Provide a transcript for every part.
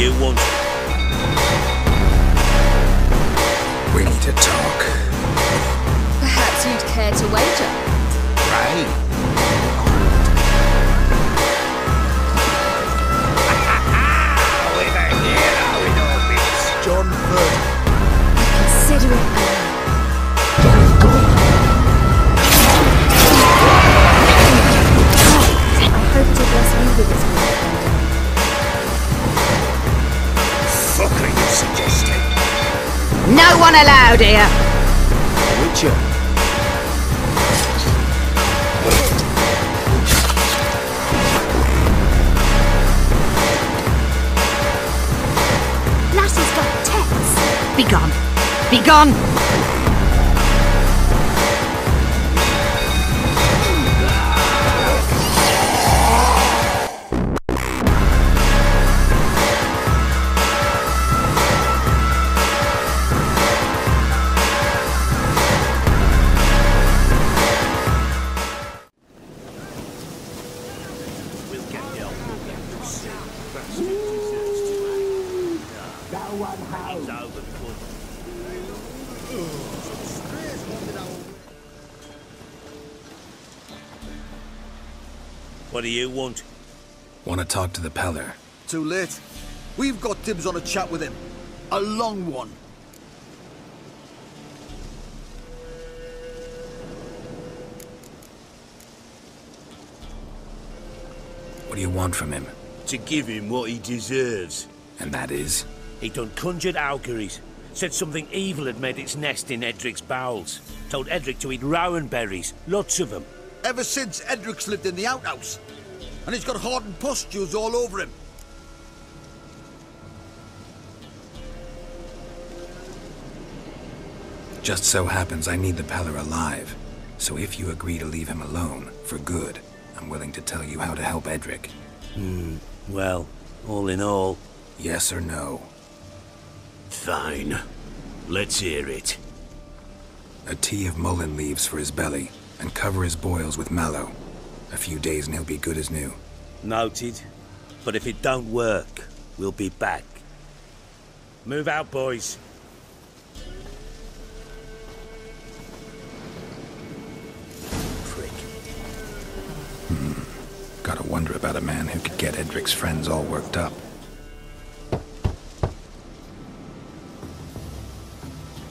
you want? We need to talk. Perhaps you'd care to wager? Right. We're the hero in all this. John Bird. Consider it. I hope to bless you with this work. Fuck are you suggesting? No one allowed here! Witcher. Lassie's got tits. Be gone! Be gone! What do you want? Want to talk to the Peller. Too late. We've got dibs on a chat with him. A long one. What do you want from him? To give him what he deserves. And that is? He done conjured auguries. Said something evil had made its nest in Edric's bowels. Told Edric to eat rowan berries. Lots of them. Ever since Edric's lived in the outhouse. And he's got hardened pustules all over him. Just so happens I need the Peller alive. So if you agree to leave him alone, for good, I'm willing to tell you how to help Edric. Well, all in all... Yes or no? Fine. Let's hear it. A tea of mullein leaves for his belly, and cover his boils with mallow. A few days and he'll be good as new. Noted. But if it don't work, we'll be back. Move out, boys. Prick. Gotta wonder about a man who could get Edric's friends all worked up.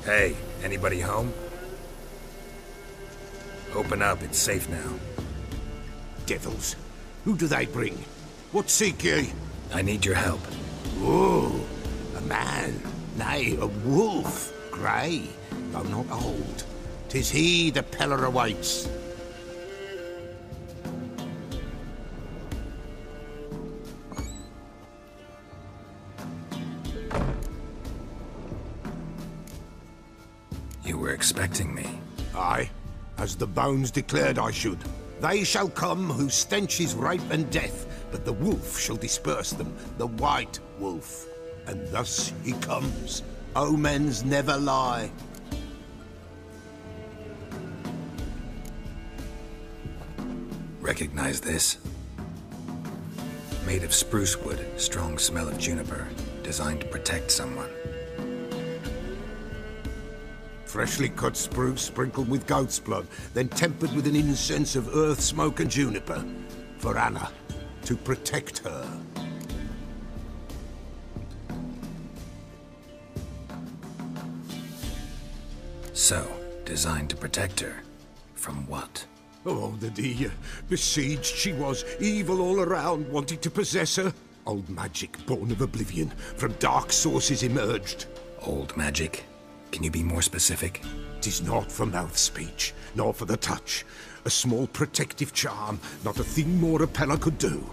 Hey, anybody home? Open up, it's safe now. Devils. Who do they bring? What seek ye? I need your help. Oh, a man. Nay, a wolf. Grey, though not old. 'Tis he the Peller awaits. You were expecting me. Aye, as the bones declared I should. They shall come whose stench is rape and death, but the wolf shall disperse them, the white wolf. And thus he comes. Omens never lie. Recognize this? Made of spruce wood, strong smell of juniper, designed to protect someone. Freshly cut spruce sprinkled with goat's blood, then tempered with an incense of earth, smoke and juniper. For Anna, to protect her. So, designed to protect her. From what? Oh, the dear. Besieged she was, evil all around, wanting to possess her. Old magic, born of oblivion, from dark sources emerged. Old magic? Can you be more specific? 'Tis not for mouth speech, nor for the touch. A small protective charm, not a thing more a Peller could do.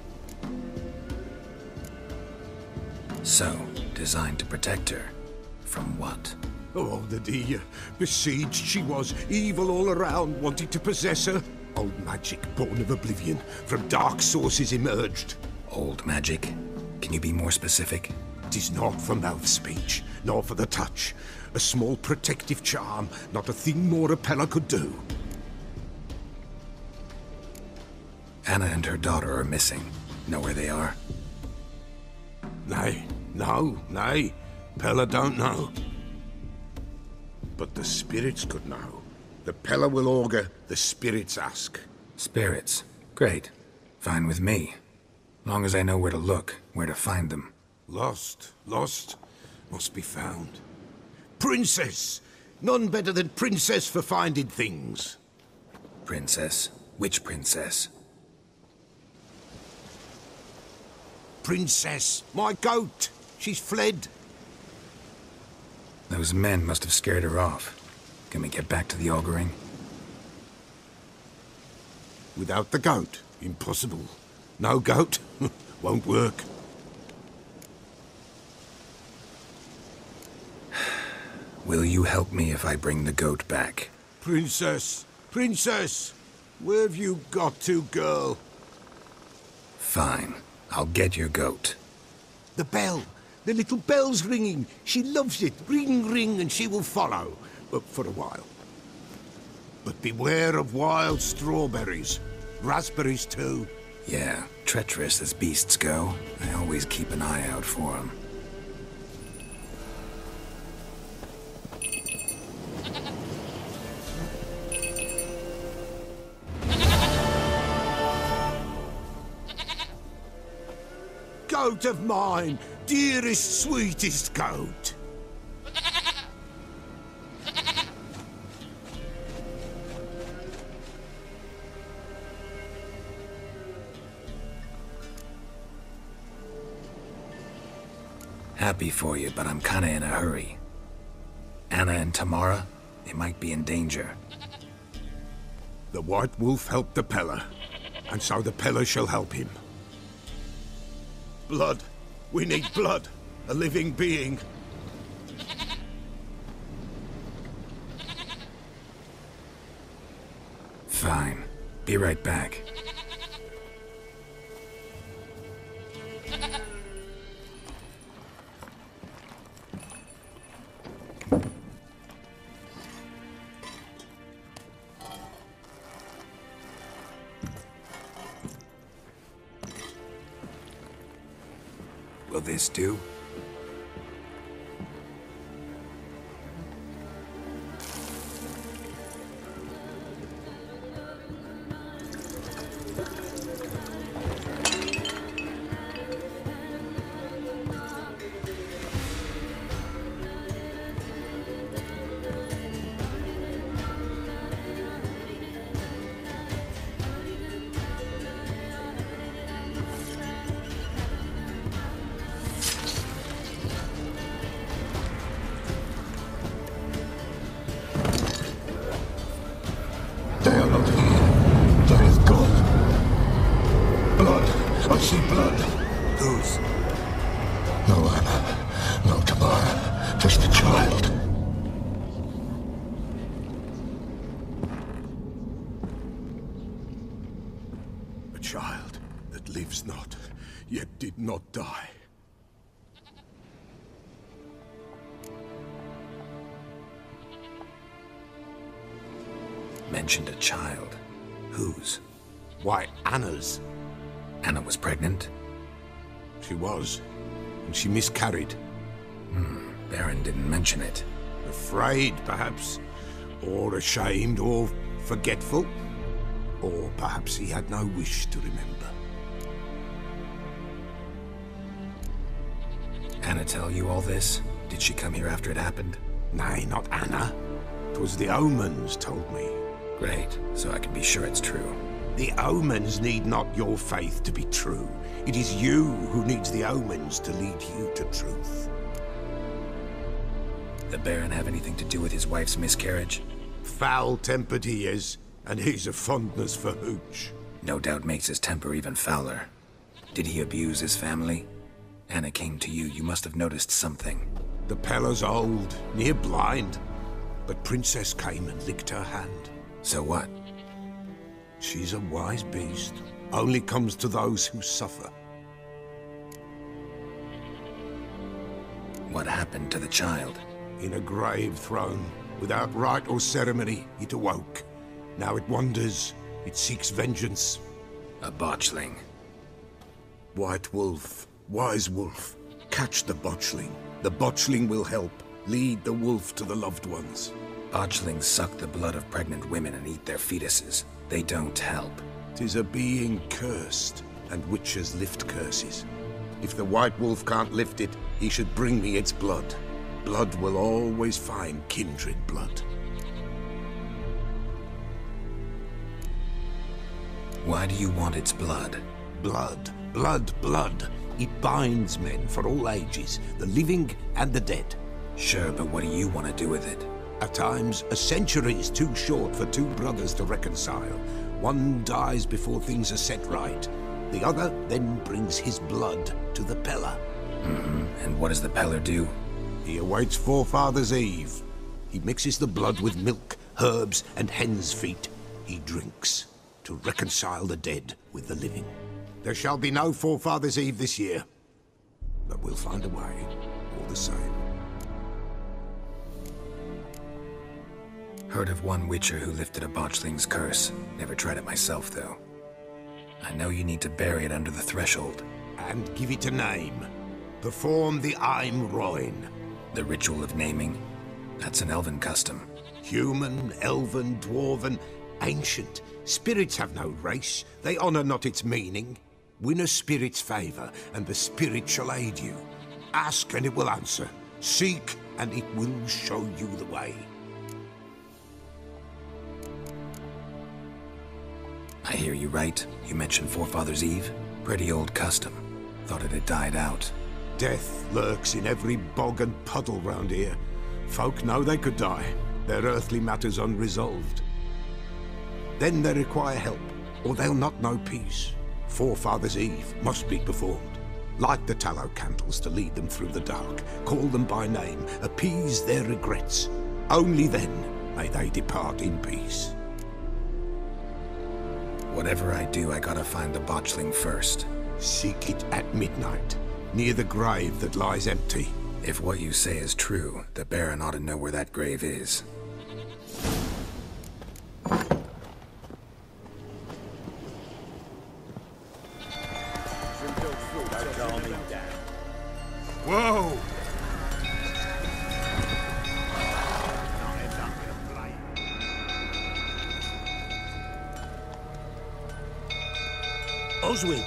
So, designed to protect her. From what? Oh, the dear. Besieged she was, evil all around, wanting to possess her. Old magic, born of oblivion, from dark sources emerged. Old magic? Can you be more specific? 'Tis not for mouth speech, nor for the touch. A small protective charm, not a thing more a Peller could do. Anna and her daughter are missing. Know where they are? Nay, No, nay. Pella don't know. But the spirits could know. The Pella will augur, the spirits ask. Spirits. Great. Fine with me. Long as I know where to look, where to find them. Lost, must be found. Princess! None better than Princess for finding things. Princess? Which princess? Princess, my goat. She's fled. Those men must have scared her off. Can we get back to the auguring? Without the goat, impossible. No goat, won't work. Will you help me if I bring the goat back? Princess, Princess, where have you got to, girl? Fine. I'll get your goat. The bell. The little bell's ringing. She loves it. Ring, ring, and she will follow. But for a while. But beware of wild strawberries. Raspberries, too. Yeah, treacherous as beasts go. I always keep an eye out for them. Goat of mine, dearest, sweetest goat. Happy for you, but I'm kinda in a hurry. Anna and Tamara, they might be in danger. The White Wolf helped the Pella, and so the Pella shall help him. Blood. We need blood. A living being. Fine. Be right back. Will this do? They are not here. There is God. Blood. I see blood. Whose? No Anna. No Tamara. Just a child. A child that lives not, yet did not die. Mentioned a child. Whose? Why, Anna's. Anna was pregnant? She was, and she miscarried. Baron didn't mention it. Afraid, perhaps, or ashamed, or forgetful. Or perhaps he had no wish to remember. Anna tell you all this? Did she come here after it happened? Nay, not Anna. 'Twas the omens told me. Great, so I can be sure it's true. The omens need not your faith to be true. It is you who needs the omens to lead you to truth. The Baron have anything to do with his wife's miscarriage? Foul-tempered he is, and he's a fondness for hooch. No doubt makes his temper even fouler. Did he abuse his family? Anna came to you, you must have noticed something. The Pella's old, near blind, but Princess came and licked her hand. So what? She's a wise beast. Only comes to those who suffer. What happened to the child? In a grave thrown, without rite or ceremony, it awoke. Now it wanders, it seeks vengeance. A botchling. White Wolf, Wise Wolf, Catch the botchling. The botchling will help. Lead the wolf to the loved ones. Botchlings suck the blood of pregnant women and eat their fetuses. They don't help. 'Tis a being cursed, and witches lift curses. If the white wolf can't lift it, he should bring me its blood. Blood will always find kindred blood. Why do you want its blood? Blood, blood, blood. It binds men for all ages, the living and the dead. Sure, but what do you want to do with it? At times, a century is too short for two brothers to reconcile. One dies before things are set right. The other then brings his blood to the Peller. And what does the Peller do? He awaits Forefather's Eve. He mixes the blood with milk, herbs, and hen's feet. He drinks to reconcile the dead with the living. There shall be no Forefather's Eve this year, but we'll find a way, all the same. Heard of one witcher who lifted a botchling's curse. Never tried it myself, though. I know you need to bury it under the threshold. And give it a name. Perform the Aim Roin. The ritual of naming? That's an elven custom. Human, elven, dwarven, ancient. Spirits have no race. They honor not its meaning. Win a spirit's favor, and the spirit shall aid you. Ask, and it will answer. Seek, and it will show you the way. I hear you right. You mentioned Forefather's Eve? Pretty old custom. Thought it had died out. Death lurks in every bog and puddle round here. Folk know they could die, their earthly matters unresolved. Then they require help, or they'll not know peace. Forefather's Eve must be performed. Light the tallow candles to lead them through the dark. Call them by name, appease their regrets. Only then may they depart in peace. Whatever I do, I gotta find the botchling first. Seek it at midnight, near the grave that lies empty. If what you say is true, the Baron ought to know where that grave is. Whoa! Oswin?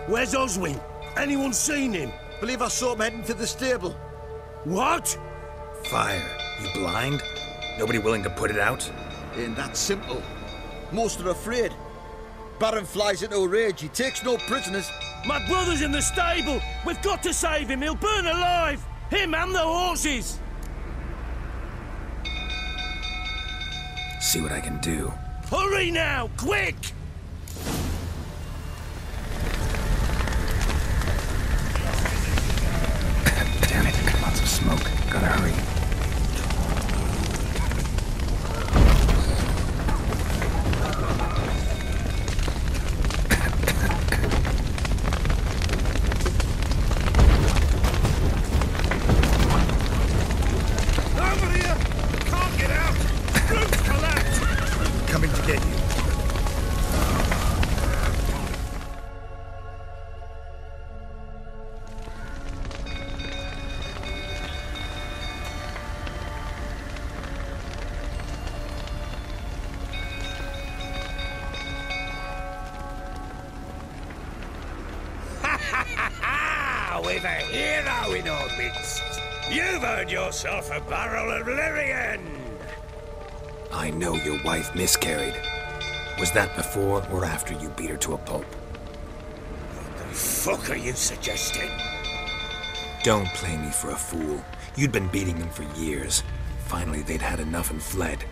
Where's Oswin? Anyone seen him? Believe I saw him heading to the stable. What? Fire. You blind? Nobody willing to put it out? Ain't that simple. Most are afraid. Baron flies into a rage. He takes no prisoners. My brother's in the stable! We've got to save him! He'll burn alive! Him and the horses! See what I can do. Hurry now! Quick! Damn it, lots of smoke. Gotta hurry. With a hero in our midst. You've earned yourself a barrel of Lyrian. I know your wife miscarried. Was that before or after you beat her to a pulp? What the fuck are you suggesting? Don't play me for a fool. You'd been beating them for years. Finally, they'd had enough and fled.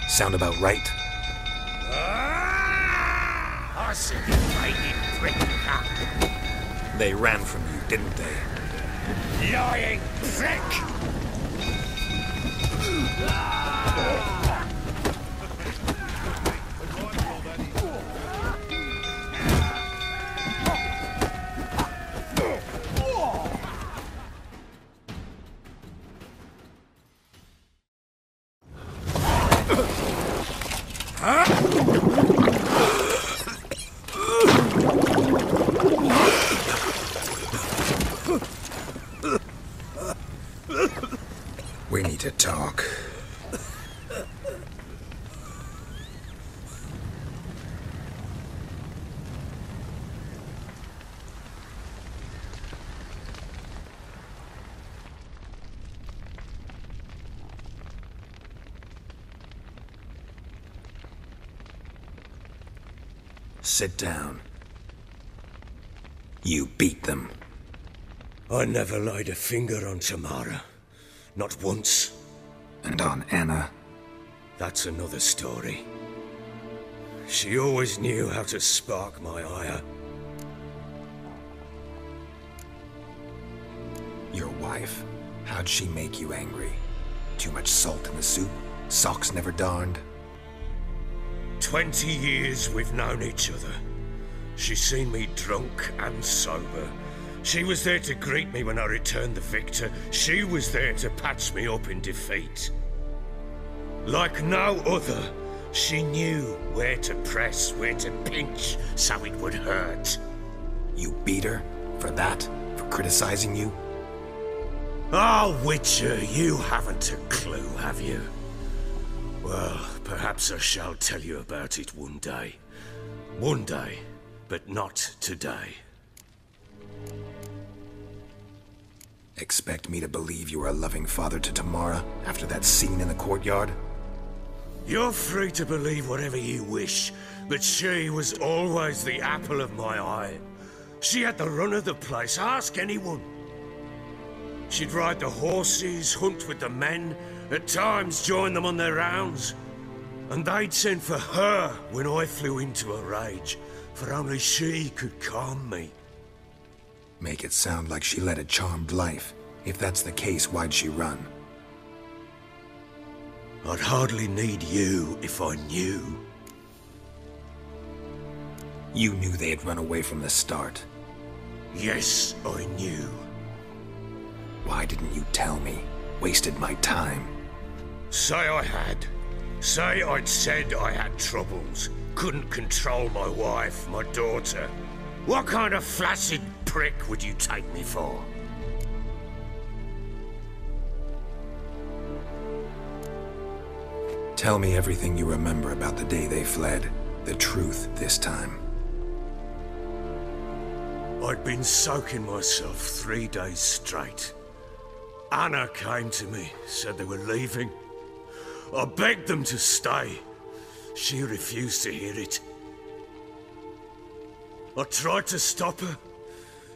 Sound about right? Ah! I see you fighting prick. They ran from you, didn't they? Lying prick! Sit down. You beat them. I never laid a finger on Tamara. Not once. And on Anna? That's another story. She always knew how to spark my ire. Your wife, how'd she make you angry? Too much salt in the soup? Socks never darned? 20 years we've known each other. She's seen me drunk and sober. She was there to greet me when I returned the victor. She was there to patch me up in defeat. Like no other, she knew where to press, where to pinch, so it would hurt. You beat her? For that? For criticizing you? Oh, Witcher, you haven't a clue, have you? Well, perhaps I shall tell you about it one day. One day, but not today. Expect me to believe you were a loving father to Tamara after that scene in the courtyard? You're free to believe whatever you wish, but she was always the apple of my eye. She had the run of the place, ask anyone. She'd ride the horses, hunt with the men, at times join them on their rounds. And they'd send for her when I flew into a rage, for only she could calm me. Make it sound like she led a charmed life. If that's the case, why'd she run? I'd hardly need you if I knew. You knew they had run away from the start. Yes, I knew. Why didn't you tell me? Wasted my time. Say I had. Say I'd said I had troubles. Couldn't control my wife, my daughter. What kind of flaccid prick would you take me for? Tell me everything you remember about the day they fled. The truth this time. I'd been soaking myself 3 days straight. Anna came to me, said they were leaving. I begged them to stay. She refused to hear it. I tried to stop her.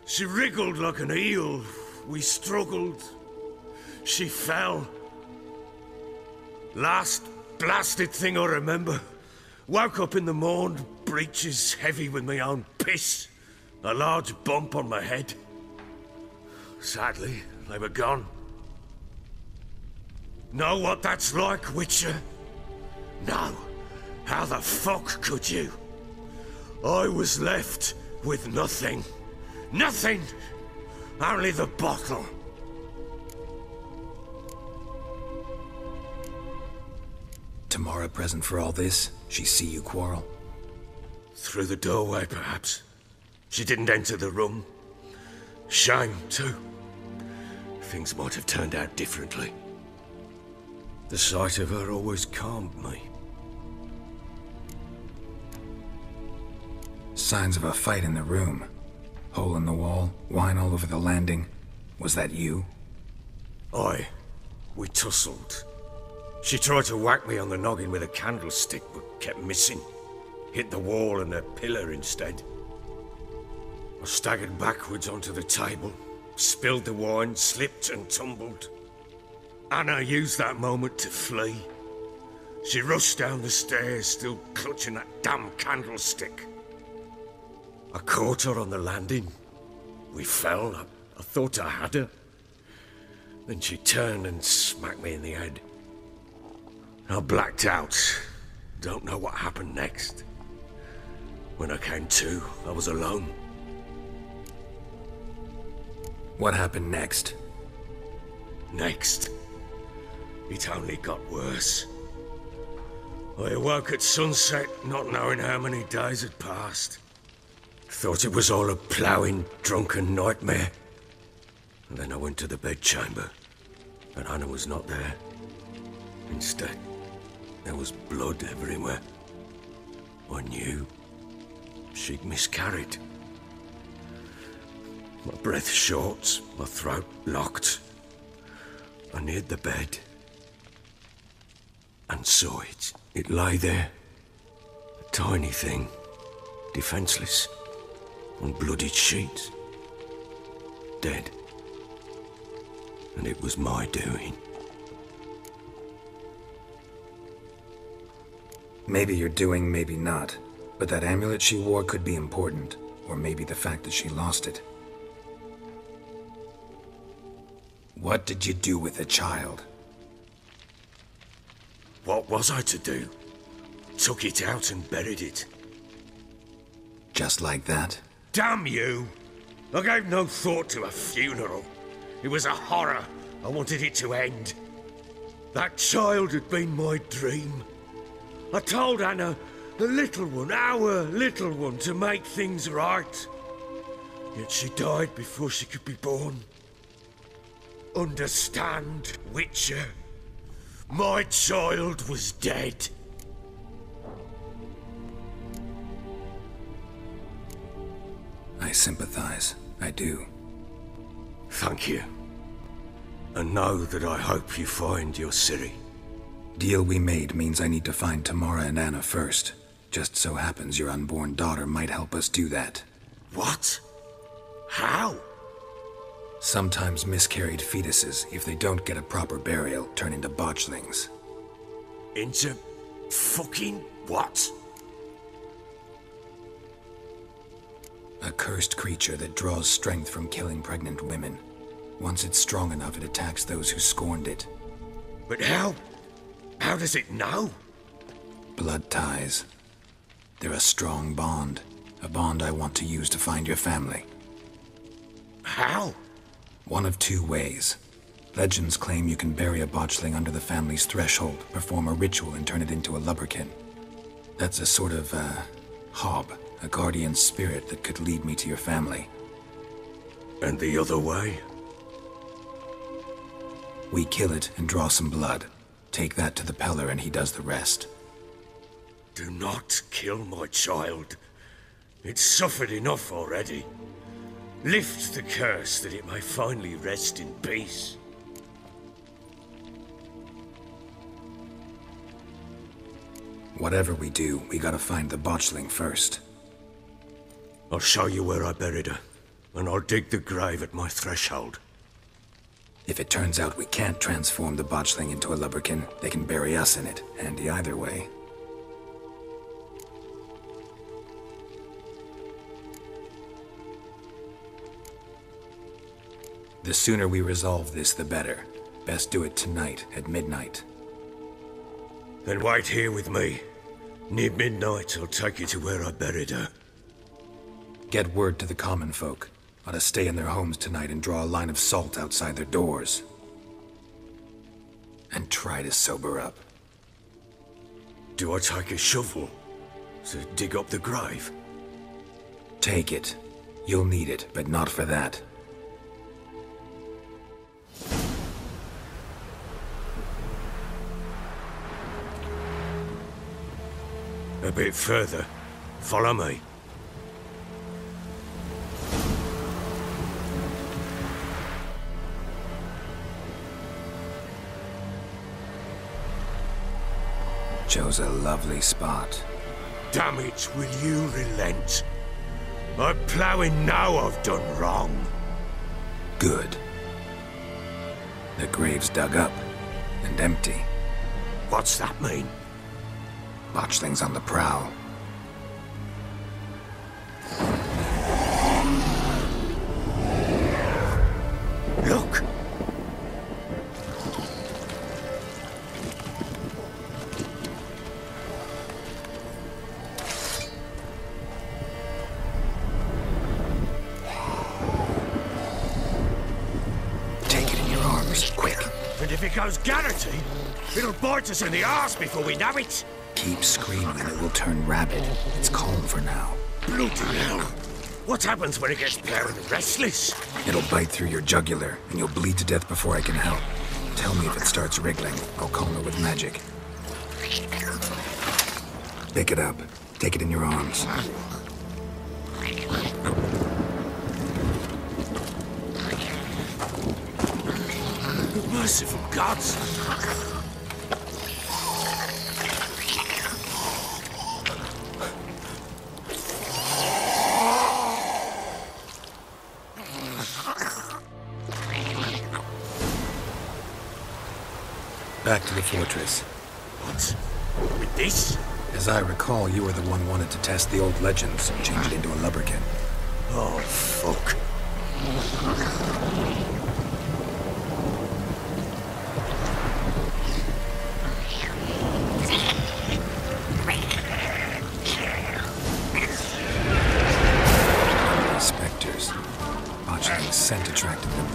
She wriggled like an eel. We struggled. She fell. Last blasted thing I remember. Woke up in the morn, breeches heavy with my own piss. A large bump on my head. Sadly, they were gone. Know what that's like, Witcher? No. How the fuck could you? I was left with nothing. Nothing! Only the bottle. Tamara present for all this? She see you quarrel? Through the doorway, perhaps. She didn't enter the room. Shame, too. Things might have turned out differently. The sight of her always calmed me. Signs of a fight in the room. Hole in the wall, wine all over the landing. Was that you? Aye. We tussled. She tried to whack me on the noggin with a candlestick, but kept missing. Hit the wall and a pillar instead. I staggered backwards onto the table, spilled the wine, slipped and tumbled. Anna used that moment to flee. She rushed down the stairs, still clutching that damn candlestick. I caught her on the landing. We fell. I thought I had her. Then she turned and smacked me in the head. I blacked out. Don't know what happened next. When I came to, I was alone. What happened next? Next, it only got worse. I awoke at sunset, not knowing how many days had passed. Thought it was all a ploughing, drunken nightmare. And then I went to the bedchamber, and Anna was not there. Instead, there was blood everywhere. I knew she'd miscarried. My breath short, my throat locked. I neared the bed and saw it. It lay there, a tiny thing, defenseless, on bloodied sheets. Dead. And it was my doing. Maybe you're doing, maybe not. But that amulet she wore could be important. Or maybe the fact that she lost it. What did you do with the child? What was I to do? Took it out and buried it. Just like that? Damn you! I gave no thought to a funeral. It was a horror. I wanted it to end. That child had been my dream. I told Anna, the little one, our little one, to make things right. Yet she died before she could be born. Understand, Witcher? My child was dead. I sympathize. I do. Thank you. And know that I hope you find your Ciri. Deal we made means I need to find Tamara and Anna first. Just so happens your unborn daughter might help us do that. What? How? Sometimes miscarried fetuses, if they don't get a proper burial, turn into botchlings. Into fucking what? A cursed creature that draws strength from killing pregnant women. Once it's strong enough, it attacks those who scorned it. But how? How does it know? Blood ties. They're a strong bond. A bond I want to use to find your family. How? One of two ways. Legends claim you can bury a botchling under the family's threshold, perform a ritual, and turn it into a lubberkin. That's a sort of, hob, a guardian spirit that could lead me to your family. And the other way? We kill it and draw some blood. Take that to the Peller and he does the rest. Do not kill my child. It's suffered enough already. Lift the curse that it may finally rest in peace. Whatever we do, we gotta find the botchling first. I'll show you where I buried her, and I'll dig the grave at my threshold. If it turns out we can't transform the botchling into a lubberkin, they can bury us in it. Handy either way. The sooner we resolve this, the better. Best do it tonight, at midnight. Then wait here with me. Near midnight, I'll take you to where I buried her. Get word to the common folk. Ought to stay in their homes tonight and draw a line of salt outside their doors. And try to sober up. Do I take a shovel to dig up the grave? Take it. You'll need it, but not for that. A bit further. Follow me. Chose a lovely spot. Damn it, will you relent? I'm ploughing now I've done wrong. Good. The grave's dug up and empty. What's that mean? Botchling's on the prowl. Look! Take it in your arms, quick. And if it goes Garrity, it'll bite us in the arse before we know it. Keep screaming and it will turn rabid. It's calm for now. Bloody hell! What happens when it gets ploughed and restless? It'll bite through your jugular, and you'll bleed to death before I can help. Tell me if it starts wriggling. I'll calm it with magic. Pick it up. Take it in your arms. Merciful gods! Back to the fortress. What? With this? As I recall, you were the one wanted to test the old legends and change it into a lubberkin. Oh, fuck. Spectres. Botchling's scent attracted them.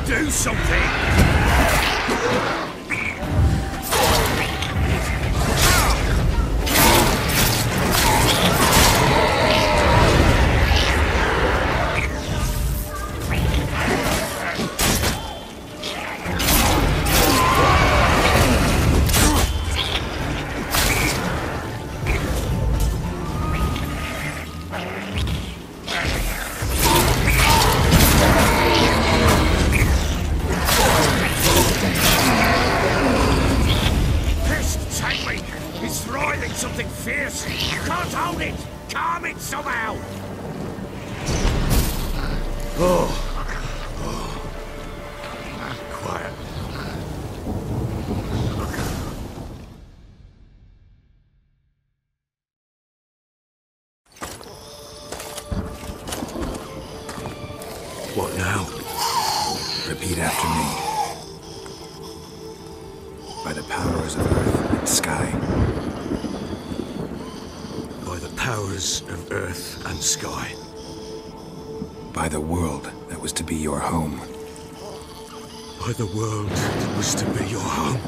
Do something! Something fierce! Can't hold it! Calm it somehow! Quiet. What now? Repeat after me. By the powers of earth and sky. By the powers of earth and sky. By the world that was to be your home. By the world that was to be your home.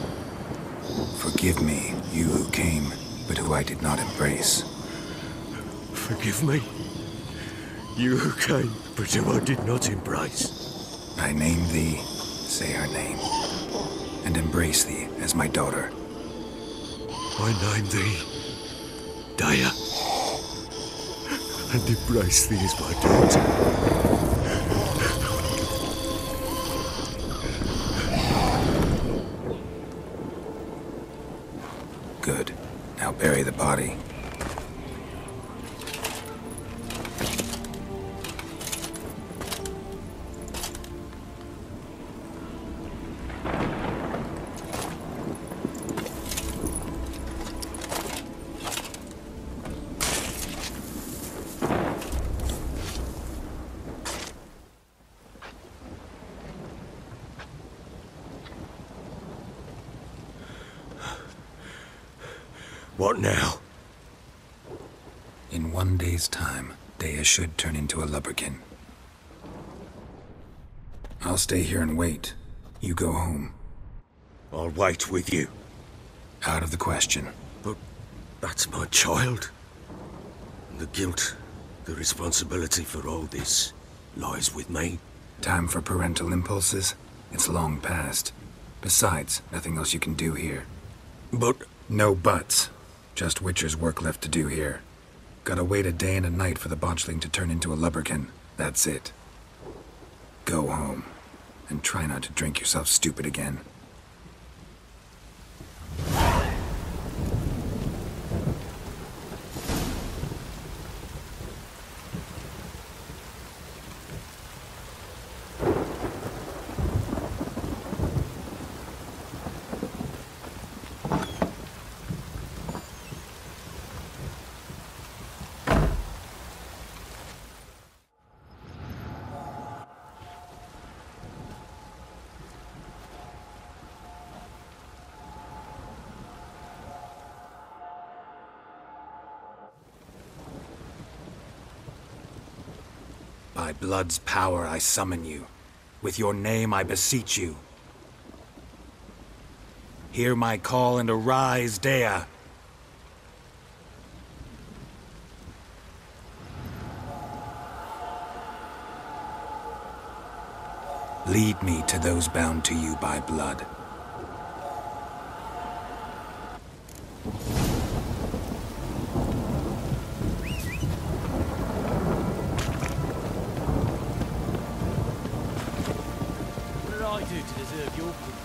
Forgive me, you who came, but who I did not embrace. Forgive me. You who came, but who I did not embrace. I name thee, say her name, and embrace thee as my daughter. I name thee Daya, and embrace thee as my daughter. Good. Now bury the body. What now? In 1 day's time, Daya should turn into a lubberkin. I'll stay here and wait. You go home. I'll wait with you. Out of the question. But that's my child. The guilt, the responsibility for all this lies with me. Time for parental impulses? It's long past. Besides, nothing else you can do here. But... No buts. Just Witcher's work left to do here. Gotta wait a day and a night for the botchling to turn into a lubberkin. That's it. Go home. And try not to drink yourself stupid again. By blood's power I summon you. With your name I beseech you. Hear my call and arise, Daya. Lead me to those bound to you by blood. What did I do to deserve your pity?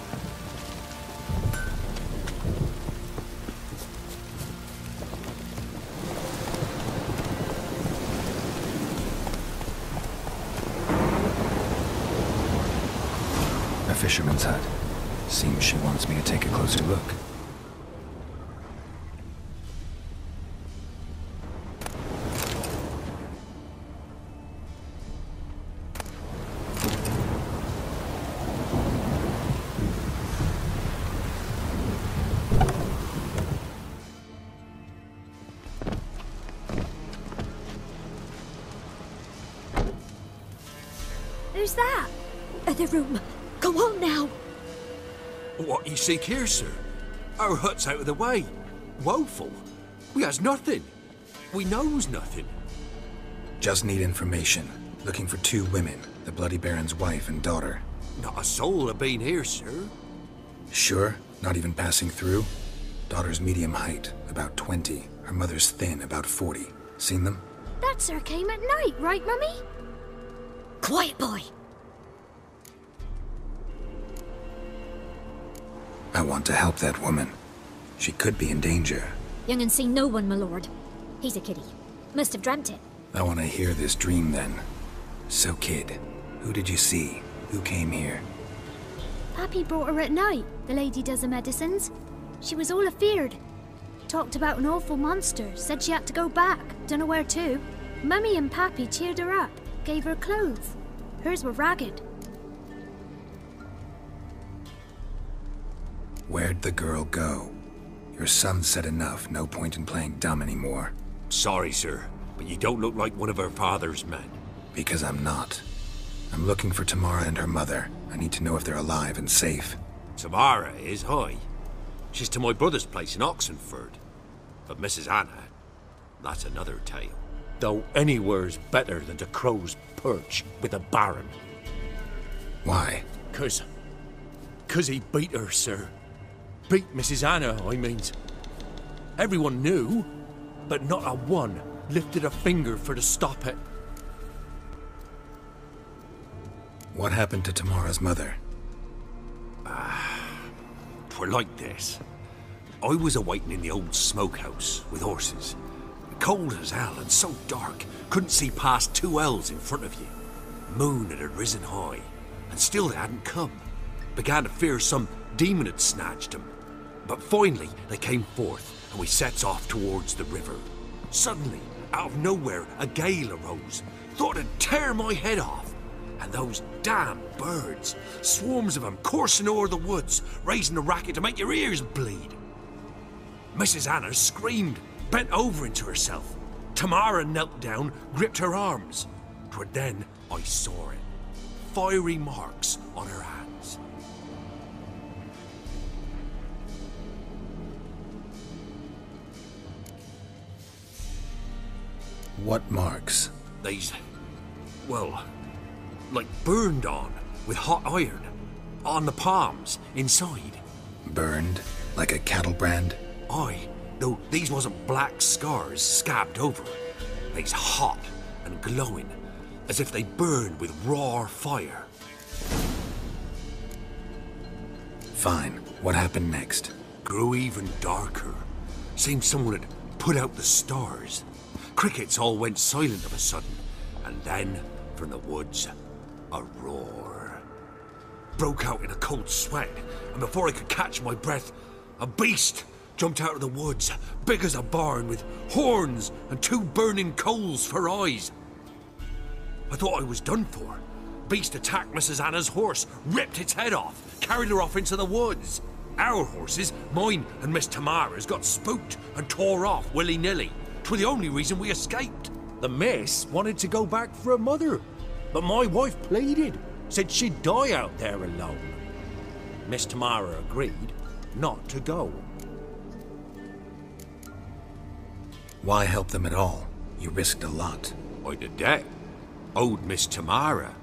fisherman's hut. Seems she wants me to take a closer look. Who's that? Other room. Go on now. What you seek here, sir? Our hut's out of the way. Woeful. We has nothing. We knows nothing. Just need information. Looking for 2 women, the Bloody Baron's wife and daughter. Not a soul have been here, sir. Sure? Not even passing through? Daughter's medium height, about 20. Her mother's thin, about 40. Seen them? That sir came at night, right, Mummy? Quiet, boy. I want to help that woman. She could be in danger. Young and seen no one, my lord. He's a kiddie. Must have dreamt it. I want to hear this dream then. So, kid, who did you see? Who came here? Pappy brought her at night, the lady does the medicines. She was all afeared. Talked about an awful monster, said she had to go back, dunno where to. Mummy and Pappy cheered her up, gave her clothes. Hers were ragged. Where'd the girl go? Your son said enough, no point in playing dumb anymore. Sorry, sir, but you don't look like one of her father's men. Because I'm not. I'm looking for Tamara and her mother. I need to know if they're alive and safe. Tamara is, aye. She's to my brother's place in Oxenford. But Mrs. Anna, that's another tale. Though anywhere's better than the Crow's Perch with a baron. Why? 'Cause he beat her, sir. Beat Mrs. Anna, I means. Everyone knew, but not a one lifted a finger for to stop it. What happened to Tamara's mother? 'Twere like this. I was awaiting in the old smokehouse with horses. Cold as hell and so dark, couldn't see past 2 ells in front of you. Moon had risen high, and still they hadn't come. Began to fear some demon had snatched them. But finally they came forth, and we sets off towards the river. Suddenly, out of nowhere, a gale arose. Thought it'd tear my head off. And those damn birds, swarms of them coursing o'er the woods, raising a racket to make your ears bleed. Mrs. Anna screamed, bent over into herself. Tamara knelt down, gripped her arms. 'Twere then I saw it. Fiery marks on her hands. What marks? These, well, like burned on with hot iron. On the palms, inside. Burned? Like a cattle brand? Aye, though these wasn't black scars scabbed over. They's hot and glowing, as if they burned with raw fire. Fine. What happened next? Grew even darker. Seemed someone had put out the stars. Crickets all went silent of a sudden, and then, from the woods, a roar. Broke out in a cold sweat, and before I could catch my breath, a beast jumped out of the woods, big as a barn, with horns and 2 burning coals for eyes. I thought I was done for. Beast attacked Mrs. Anna's horse, ripped its head off, carried her off into the woods. Our horses, mine and Miss Tamara's, got spooked and tore off willy-nilly. 'Twere the only reason we escaped. The miss wanted to go back for her mother, but my wife pleaded, said she'd die out there alone. Miss Tamara agreed not to go. Why help them at all? You risked a lot. I'd a debt. Owed Miss Tamara.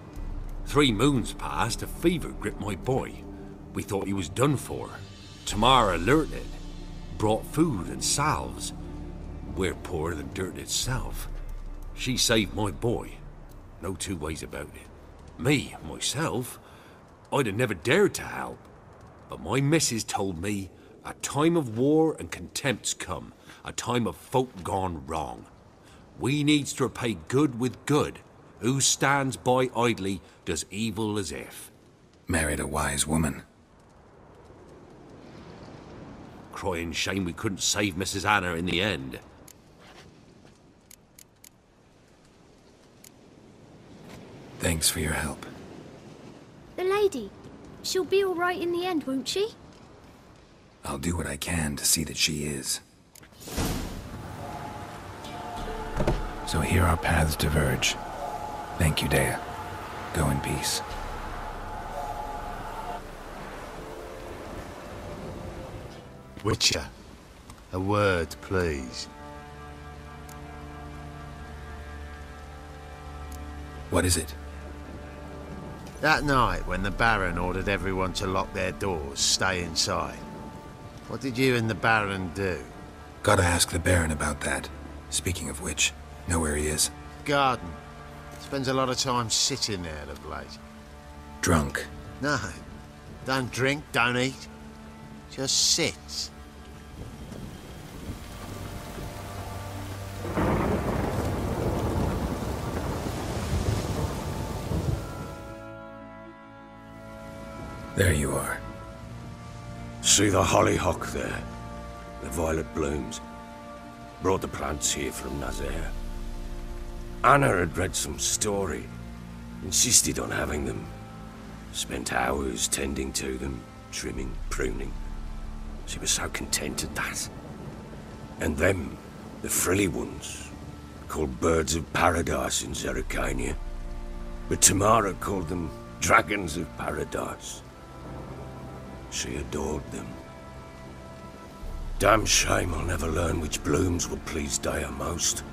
3 moons passed, a fever gripped my boy. We thought he was done for. Tamara learnt it. Brought food and salves. We're poorer than dirt itself. She saved my boy. No 2 ways about it. Me, myself, I'd have never dared to help. But my missus told me a time of war and contempt's come. A time of folk gone wrong. We needs to repay good with good. Who stands by idly does evil as if. Married a wise woman. Crying shame we couldn't save Mrs. Anna in the end. Thanks for your help. The lady, she'll be all right in the end, won't she? I'll do what I can to see that she is. So here our paths diverge. Thank you, Dea. Go in peace. Witcher, a word, please. What is it? That night when the Baron ordered everyone to lock their doors, stay inside. What did you and the Baron do? Gotta ask the Baron about that. Speaking of which, know where he is? Garden. Spends a lot of time sitting there of late. Drunk. No. Don't drink, don't eat. Just sits. There you are. See the hollyhock there? The violet blooms. Brought the plants here from Nazaire. Anna had read some story. Insisted on having them. Spent hours tending to them, trimming, pruning. She was so content at that. And them, the frilly ones, called birds of paradise in Zerrikania. But Tamara called them dragons of paradise. She adored them. Damn shame I'll never learn which blooms would please Dea most.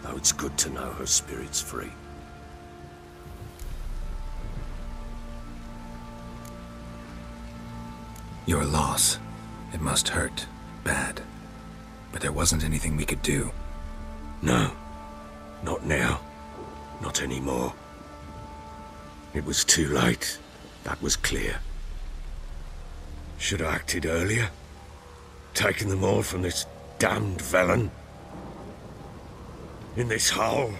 Though it's good to know her spirit's free. Your loss. It must hurt. Bad. But there wasn't anything we could do. No. Not now. Not anymore. It was too late. That was clear. Should have acted earlier. Taken them all from this damned villain. In this hole.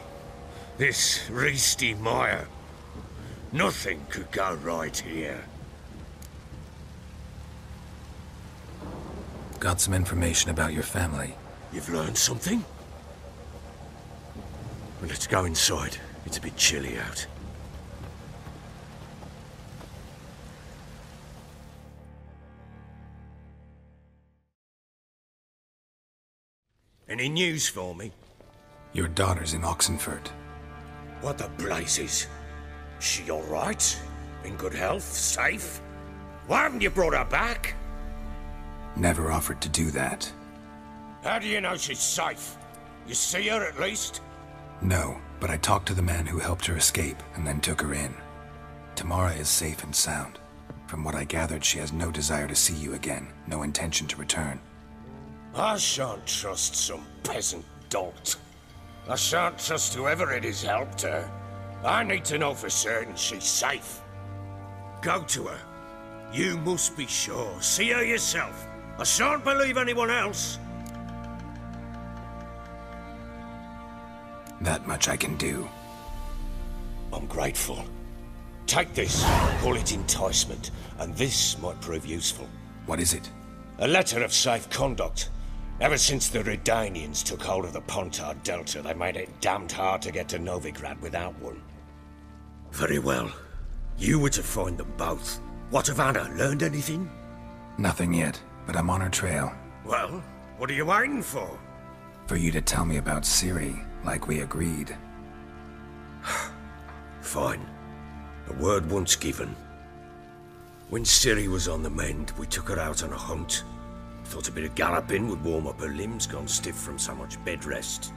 This reesty mire. Nothing could go right here. Got some information about your family. You've learned something? Well, let's go inside. It's a bit chilly out. Any news for me? Your daughter's in Oxenford. What the blazes? She all right? In good health? Safe? Why haven't you brought her back? Never offered to do that. How do you know she's safe? You see her at least? No, but I talked to the man who helped her escape and then took her in. Tamara is safe and sound. From what I gathered, she has no desire to see you again, no intention to return. I shan't trust some peasant dolt. I shan't trust whoever it is helped her. I need to know for certain she's safe. Go to her. You must be sure. See her yourself. I shan't believe anyone else. That much I can do. I'm grateful. Take this. Call it enticement. And this might prove useful. What is it? A letter of safe conduct. Ever since the Redanians took hold of the Pontard Delta, they made it damned hard to get to Novigrad without one. Very well. You were to find them both. What of Anna? Learned anything? Nothing yet, but I'm on her trail. Well, what are you waiting for? For you to tell me about Ciri, like we agreed. Fine. A word once given. When Ciri was on the mend, we took her out on a hunt. Thought a bit of galloping would warm up her limbs, gone stiff from so much bed rest.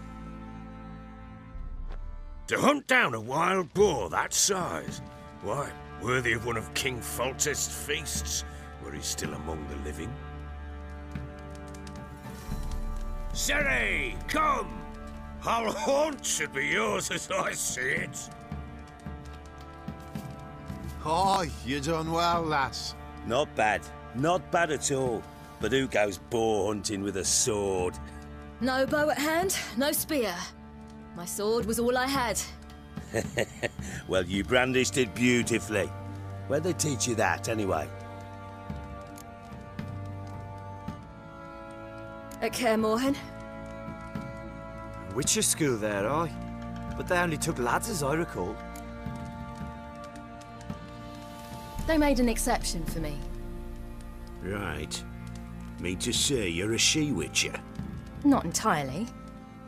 To hunt down a wild boar that size? Why, worthy of one of King Foltest's feasts, where he's still among the living. Ciri, come! Our haunt should be yours as I see it. Oh, you done well, lass. Not bad. Not bad at all. But who goes boar hunting with a sword? No bow at hand, no spear. My sword was all I had. Well, you brandished it beautifully. Where'd they teach you that, anyway? At Kaer Morhen. Witcher school there, aye. But they only took lads, as I recall. They made an exception for me. Right. Mean to say you're a she-witcher? Not entirely.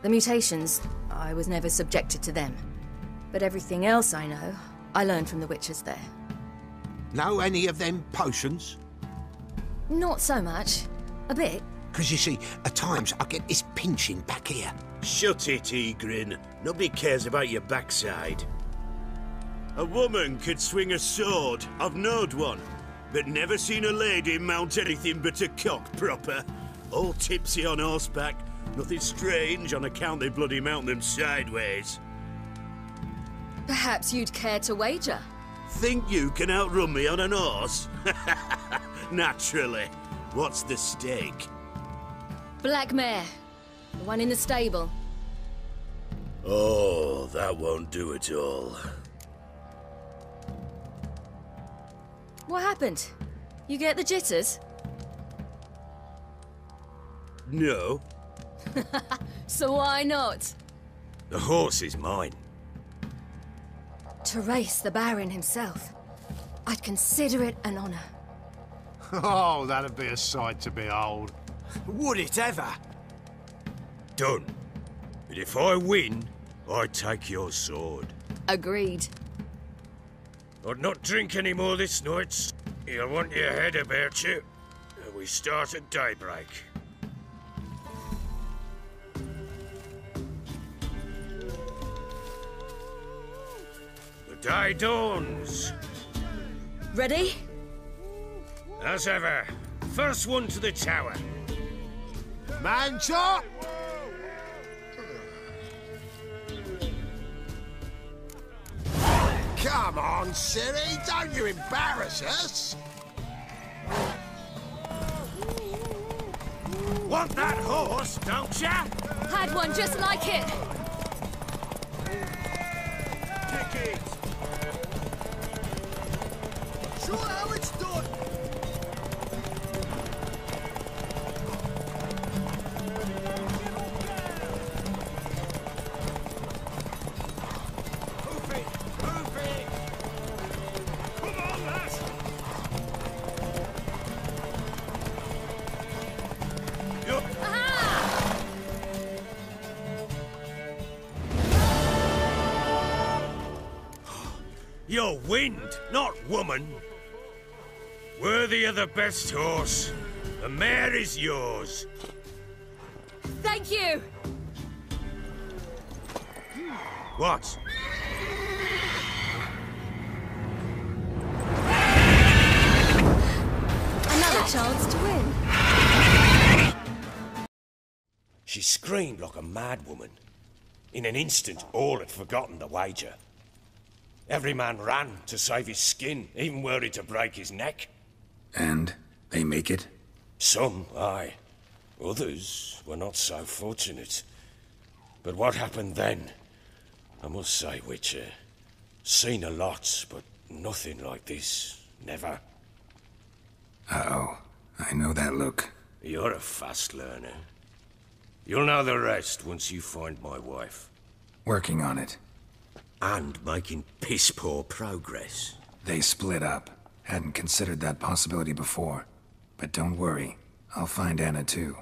The mutations, I was never subjected to them. But everything else I know, I learned from the witchers there. Know any of them potions? Not so much. A bit. Because you see, at times I get this pinching back here. Shut it, Egrin. Nobody cares about your backside. A woman could swing a sword. I've knowed one. But never seen a lady mount anything but a cock proper. All tipsy on horseback. Nothing strange on account they bloody mount them sideways. Perhaps you'd care to wager? Think you can outrun me on an horse? Naturally. What's the stake? Black mare. The one in the stable. Oh, that won't do at all. What happened? You get the jitters? No. So why not? The horse is mine. To race the Baron himself. I'd consider it an honor. Oh, that'd be a sight to behold. Would it ever? Done. But if I win, I take your sword. Agreed. I'd not drink any more this night. You'll want your head about you. We start at daybreak. The day dawns. Ready? As ever, first one to the tower. Man chop! Come on, Siri, don't you embarrass us! Want that horse, don't ya? Had one just like it. Kick it. Show how it's done. You're wind, not woman. Worthy of the best horse. The mare is yours. Thank you! What? Another chance to win. She screamed like a mad woman. In an instant, all had forgotten the wager. Every man ran to save his skin, even worried to break his neck. And they make it? Some, aye. Others were not so fortunate. But what happened then? I must say, Witcher, seen a lot, but nothing like this. Never. Uh-oh. I know that look. You're a fast learner. You'll know the rest once you find my wife. Working on it. And making piss-poor progress. They split up. Hadn't considered that possibility before. But don't worry. I'll find Anna too.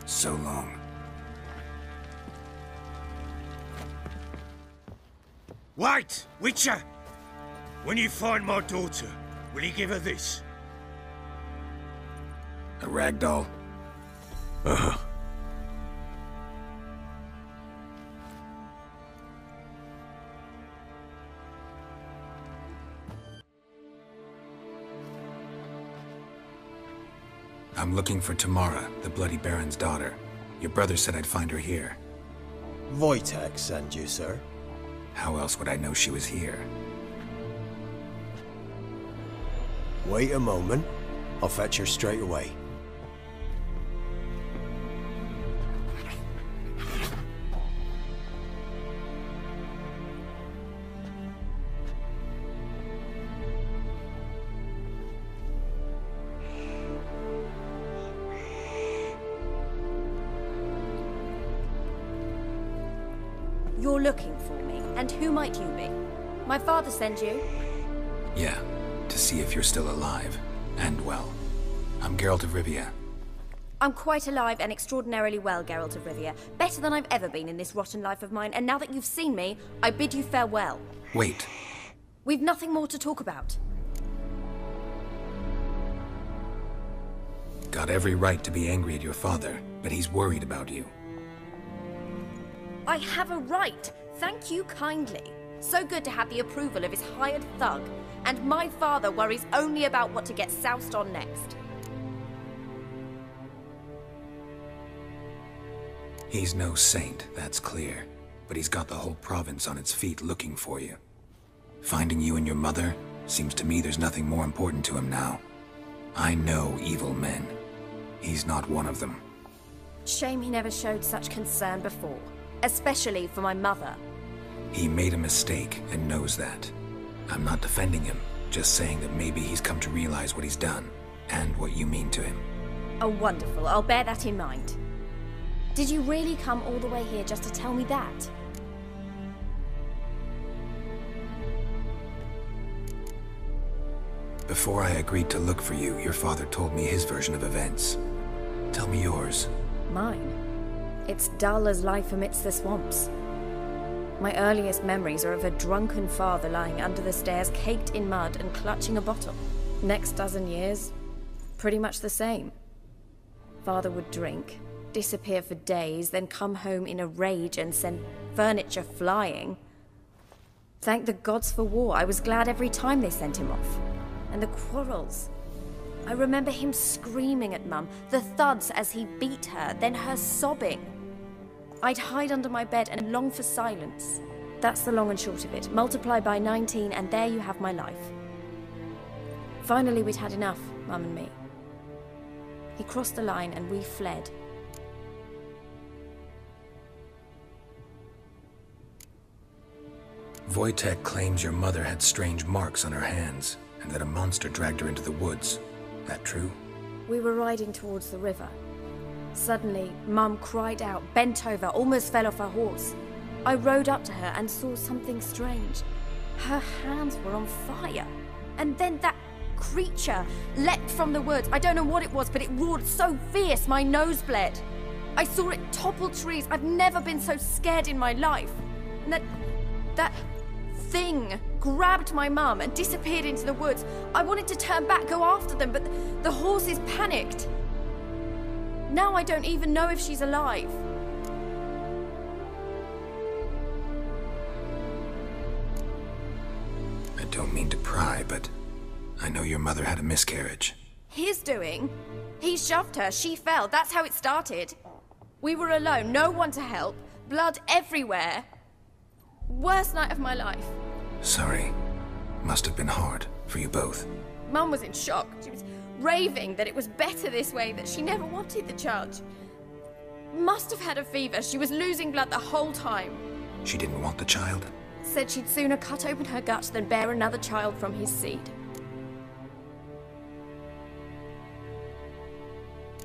So long. Wait, Witcher! When you find my daughter, will you give her this? A ragdoll? Uh-huh. I'm looking for Tamara, the Bloody Baron's daughter. Your brother said I'd find her here. Wojtek sent you, sir. How else would I know she was here? Wait a moment. I'll fetch her straight away. you're looking for me, and who might you be? My father sent you? Yeah, to see if you're still alive, and well. I'm Geralt of Rivia. I'm quite alive and extraordinarily well, Geralt of Rivia. Better than I've ever been in this rotten life of mine, and now that you've seen me, I bid you farewell. Wait. We've nothing more to talk about. Got every right to be angry at your father, but he's worried about you. I have a right. Thank you kindly. So good to have the approval of his hired thug. And my father worries only about what to get soused on next. He's no saint, that's clear. But he's got the whole province on its feet looking for you. Finding you and your mother, seems to me there's nothing more important to him now. I know evil men. He's not one of them. Shame he never showed such concern before. Especially for my mother. He made a mistake and knows that. I'm not defending him, just saying that maybe he's come to realize what he's done, and what you mean to him. Oh, wonderful. I'll bear that in mind. Did you really come all the way here just to tell me that? Before I agreed to look for you, your father told me his version of events. Tell me yours. Mine? It's dull as life amidst the swamps. My earliest memories are of a drunken father lying under the stairs, caked in mud and clutching a bottle. Next dozen years, pretty much the same. Father would drink, disappear for days, then come home in a rage and send furniture flying. Thank the gods for war. I was glad every time they sent him off. And the quarrels. I remember him screaming at Mum, the thuds as he beat her, then her sobbing. I'd hide under my bed and long for silence. That's the long and short of it. Multiply by 19 and there you have my life. Finally we'd had enough, Mum and me. He crossed the line and we fled. Wojtek claims your mother had strange marks on her hands, and that a monster dragged her into the woods. That true? We were riding towards the river. Suddenly, Mum cried out, bent over, almost fell off her horse. I rode up to her and saw something strange. Her hands were on fire. And then that creature leapt from the woods. I don't know what it was, but it roared so fierce my nose bled. I saw it topple trees. I've never been so scared in my life. And that thing grabbed my mum and disappeared into the woods. I wanted to turn back, go after them, but the horses panicked. Now I don't even know if she's alive. I don't mean to pry, but I know your mother had a miscarriage. His doing? He shoved her, she fell, that's how it started. We were alone, no one to help, blood everywhere. Worst night of my life. Sorry. Must have been hard for you both. Mum was in shock. She was raving that it was better this way, that she never wanted the child. Must have had a fever. She was losing blood the whole time. She didn't want the child? Said she'd sooner cut open her gut than bear another child from his seed.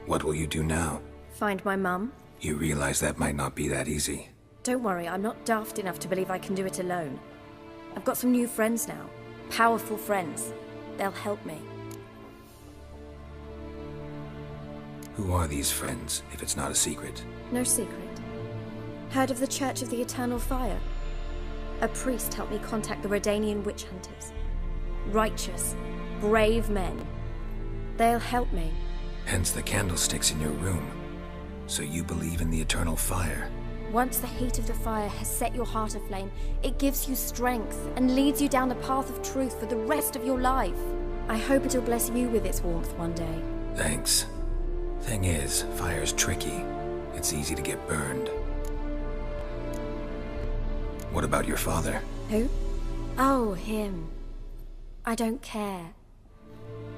What will you do now? Find my mum. You realize that might not be that easy. Don't worry, I'm not daft enough to believe I can do it alone. I've got some new friends now. Powerful friends. They'll help me. Who are these friends, if it's not a secret? No secret. Heard of the Church of the Eternal Fire? A priest helped me contact the Redanian witch hunters. Righteous, brave men. They'll help me. Hence the candlesticks in your room. So you believe in the eternal fire? Once the heat of the fire has set your heart aflame, it gives you strength and leads you down the path of truth for the rest of your life. I hope it'll bless you with its warmth one day. Thanks. Thing is, fire's tricky. It's easy to get burned. What about your father? Who? Oh, him. I don't care.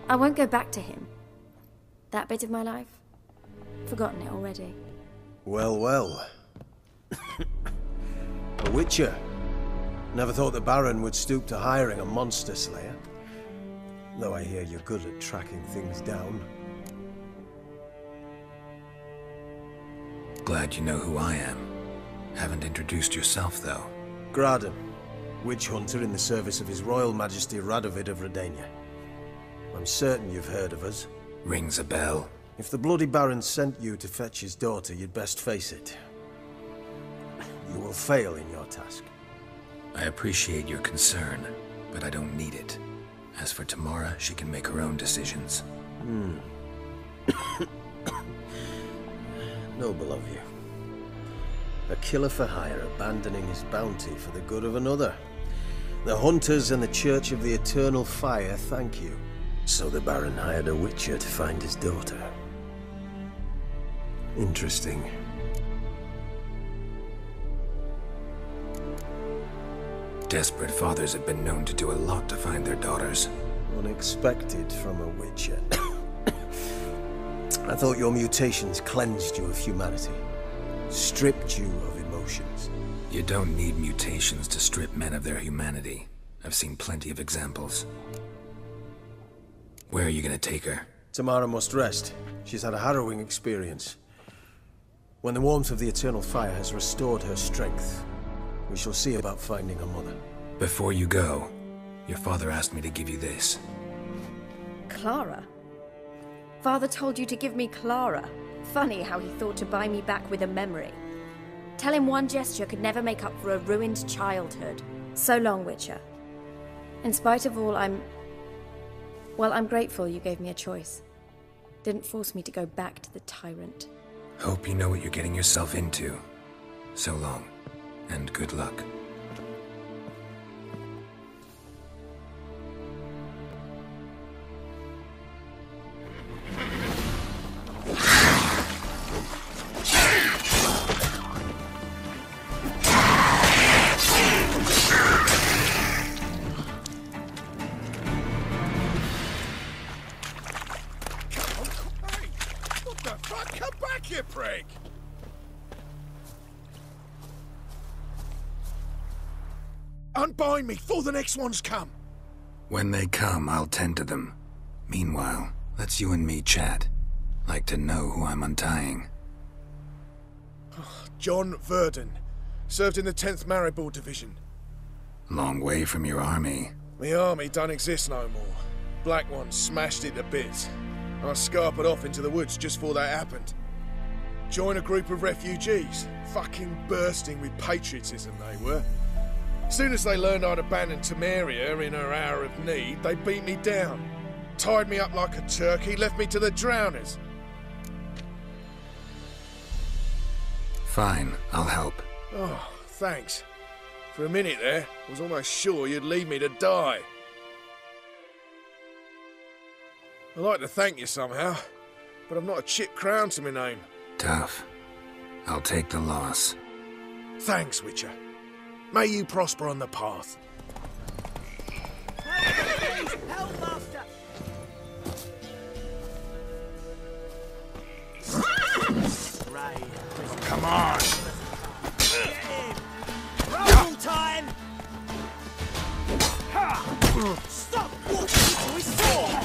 I won't go back to him. That bit of my life? Forgotten it already. Well, well. A witcher. Never thought the Baron would stoop to hiring a monster slayer. Though I hear you're good at tracking things down. Glad you know who I am. Haven't introduced yourself, though. Graden, witch hunter in the service of His Royal Majesty Radovid of Redania. I'm certain you've heard of us. Rings a bell. If the Bloody Baron sent you to fetch his daughter, you'd best face it. You will fail in your task. I appreciate your concern, but I don't need it. As for Tamara, she can make her own decisions. Noble of you. A killer for hire abandoning his bounty for the good of another. The hunters and the Church of the Eternal Fire thank you. So the Baron hired a witcher to find his daughter. Interesting. Desperate fathers have been known to do a lot to find their daughters. Unexpected from a witcher. I thought your mutations cleansed you of humanity. Stripped you of emotions. You don't need mutations to strip men of their humanity. I've seen plenty of examples. Where are you gonna take her? Tamara must rest. She's had a harrowing experience. When the warmth of the Eternal Fire has restored her strength, we shall see about finding her mother. Before you go, your father asked me to give you this. Clara? Father told you to give me Clara. Funny how he thought to buy me back with a memory. Tell him one gesture could never make up for a ruined childhood. So long, Witcher. In spite of all, I'm grateful you gave me a choice. Didn't force me to go back to the tyrant. Hope you know what you're getting yourself into. So long, and good luck. Unbind me before the next ones come. When they come, I'll tend to them. Meanwhile, let's you and me chat. Like to know who I'm untying. John Verdon. Served in the 10th Maribor Division. Long way from your army. The army don't exist no more. Black Ones smashed it to bits. I scarpered off into the woods just before that happened. Joined a group of refugees. Fucking bursting with patriotism they were. As soon as they learned I'd abandoned Temeria in her hour of need, they beat me down. Tied me up like a turkey, left me to the drowners. Fine, I'll help. Oh, thanks. For a minute there, I was almost sure you'd leave me to die. I'd like to thank you somehow, but I've not a chip crown to my name. Tough. I'll take the loss. Thanks, Witcher. May you prosper on the path. Help, master! Right. Come on! Roll time! Stop walking till we saw!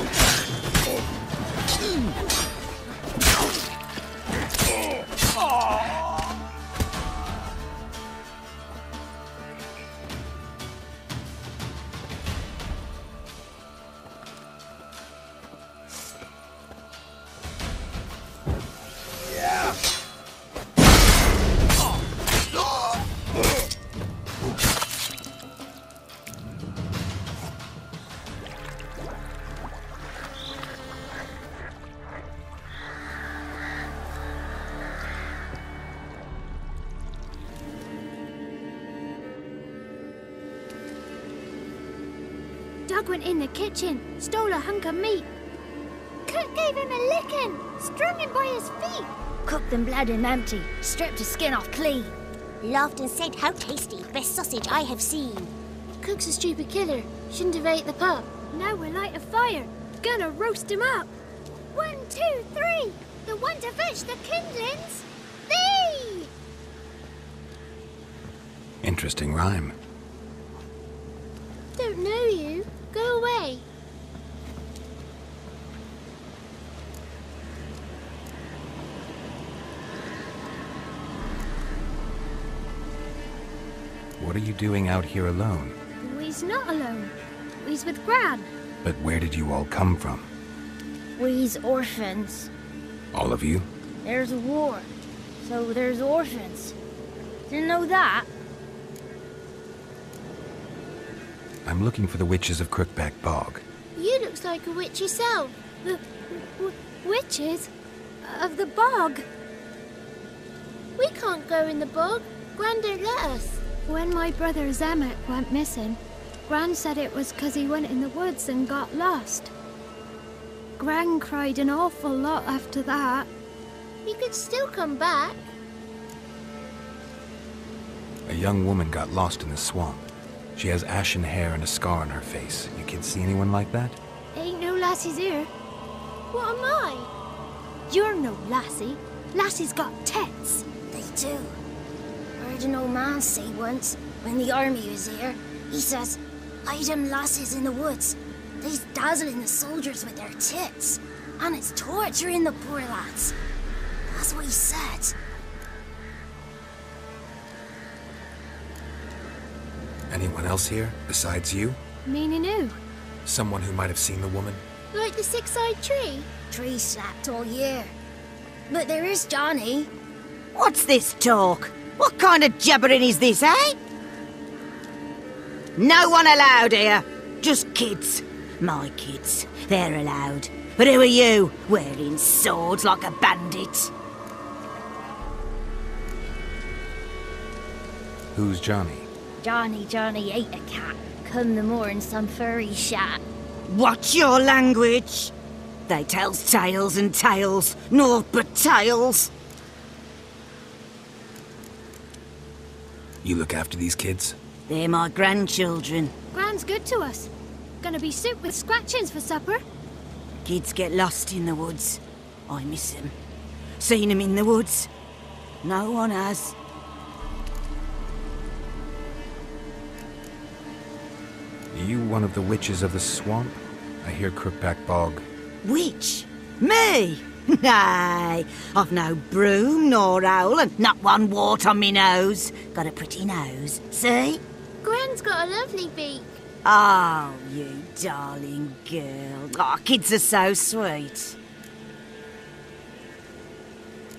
Doug went in the kitchen, stole a hunk of meat. Cook gave him a licking, strung him by his feet. Cooked and bled him empty, stripped his skin off clean. Laughed and said, "How tasty, best sausage I have seen." Cook's a stupid killer, shouldn't have ate the pup. Now we'll light a fire, gonna roast him up. 1, 2, 3, the one to fetch the kindlings, thee! Interesting rhyme. Don't know you, go away. What are you doing out here alone? We's not alone. We's with Gran. But where did you all come from? We's orphans. All of you? There's a war, so there's orphans. Didn't know that? I'm looking for the witches of Crookback Bog. You looks like a witch yourself. The witches of the bog. We can't go in the bog. Gran don't let us. When my brother Zemek went missing, Gran said it was 'cause he went in the woods and got lost. Gran cried an awful lot after that. He could still come back. A young woman got lost in the swamp. She has ashen hair and a scar on her face. You kids see anyone like that? Ain't no lassies here. What am I? You're no lassie. Lassie's got tits. They do. Heard an old man say once, when the army was here, he says, "Hide them lasses in the woods. They's dazzling the soldiers with their tits, and it's torturing the poor lads." That's what he said. Anyone else here, besides you? Meaning who? Someone who might have seen the woman? Like the six-eyed tree? Tree slapped all year. But there is Johnny. What's this talk? What kind of jabbering is this, eh? No one allowed here. Just kids. My kids. They're allowed. But who are you, wearing swords like a bandit? Who's Johnny? Johnny ate a cat. Come the moor in some furry shat. Watch your language. They tells tales and tales, naught but tales. You look after these kids? They're my grandchildren. Gran's good to us. Gonna be soup with scratchings for supper. Kids get lost in the woods. I miss them. Seen them in the woods. No one has. Are you one of the witches of the swamp? I hear Crookback Bog. Witch? Me? Nay, I've no broom nor owl and not one wart on me nose. Got a pretty nose, see? Gran's got a lovely beak. Oh, you darling girl. Oh, kids are so sweet.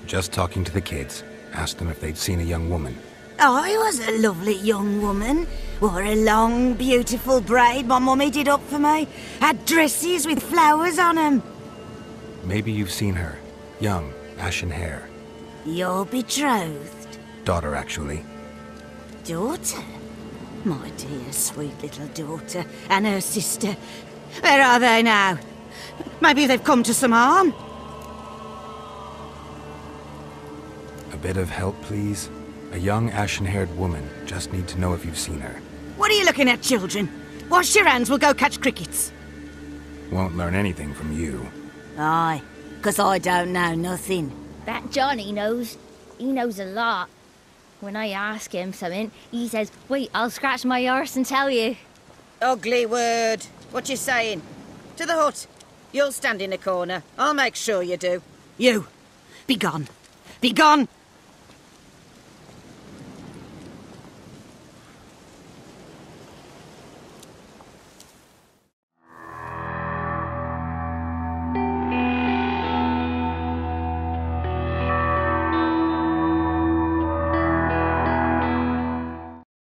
Just talking to the kids. Asked them if they'd seen a young woman. I was a lovely young woman. Wore a long, beautiful braid my mummy did up for me. Had dresses with flowers on 'em. Maybe you've seen her. Young, ashen hair. Your betrothed? Daughter, actually. Daughter? My dear, sweet little daughter. And her sister. Where are they now? Maybe they've come to some harm. A bit of help, please? A young, ashen-haired woman. Just need to know if you've seen her. What are you looking at, children? Wash your hands, we'll go catch crickets. Won't learn anything from you. Aye, 'cause I don't know nothing. That Johnny knows. He knows a lot. When I ask him something, he says, "Wait, I'll scratch my arse and tell you." Ugly word. What you saying? To the hut. You'll stand in a corner. I'll make sure you do. You, be gone. Be gone!